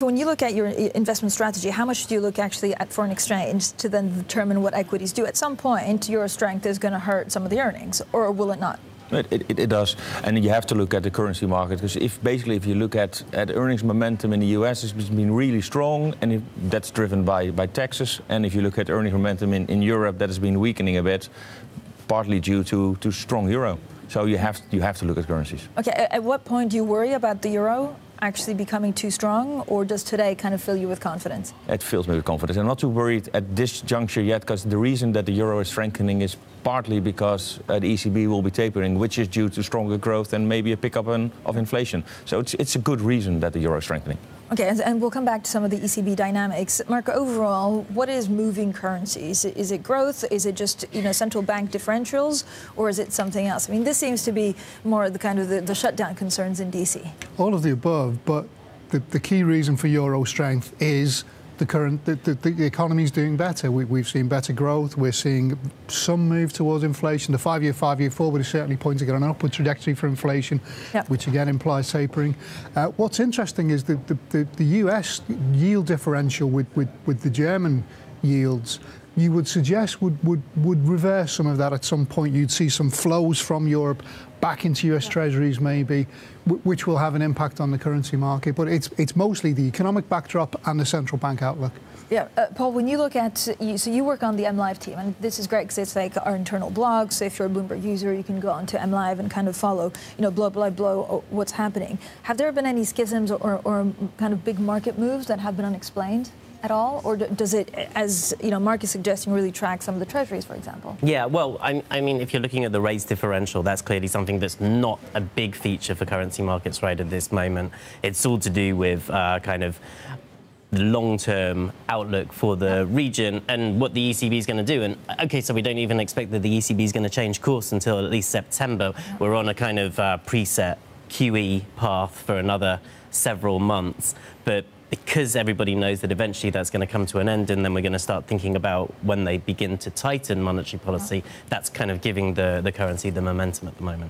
When you look at your investment strategy, how much do you look actually at foreign exchange to then determine what equities do? At some point, your strength is going to hurt some of the earnings, or will it not? It does, and you have to look at the currency market, because if you look at earnings momentum in the US, it's been really strong, and that's driven by taxes. And if you look at earnings momentum in Europe, that has been weakening a bit, partly due to strong euro. So you have to look at currencies. Okay, at what point do you worry about the euro actually becoming too strong, or does today kind of fill you with confidence? It fills me with confidence. I'm not too worried at this juncture yet, because the reason that the euro is strengthening is partly because the ECB will be tapering, which is due to stronger growth and maybe a pickup of inflation. So it's a good reason that the euro is strengthening. Okay, and we'll come back to some of the ECB dynamics. Marco, overall, what is moving currencies? Is it growth? Is it just central bank differentials, or is it something else? I mean, this seems to be more the kind of the shutdown concerns in DC. All of the above, but the key reason for euro strength is the economy is doing better. We've seen better growth. We're seeing some move towards inflation. The five-year forward is certainly pointing at an upward trajectory for inflation, yep, which again implies tapering. What's interesting is the US yield differential with the German yields, you would suggest would reverse some of that at some point. You'd see some flows from Europe back into US Treasuries maybe, which will have an impact on the currency market. But it's mostly the economic backdrop and the central bank outlook. Yeah, Paul, when you look at, so you work on the MLive team, and this is great because it's like our internal blog. So if you're a Bloomberg user, you can go onto MLive and kind of follow, blow, what's happening. Have there been any schisms or kind of big market moves that have been unexplained at all, or does it, as Mark is suggesting, really track some of the treasuries, for example? Yeah, well, I mean, if you're looking at the rates differential, that's clearly something that's not a big feature for currency markets right at this moment. It's all to do with kind of the long-term outlook for the region and what the ECB is going to do. And okay, so we don't even expect that the ECB is going to change course until at least September. We're on a kind of preset QE path for another several months, but because everybody knows that eventually that's going to come to an end, and then we're going to start thinking about when they begin to tighten monetary policy, that's kind of giving the currency the momentum at the moment.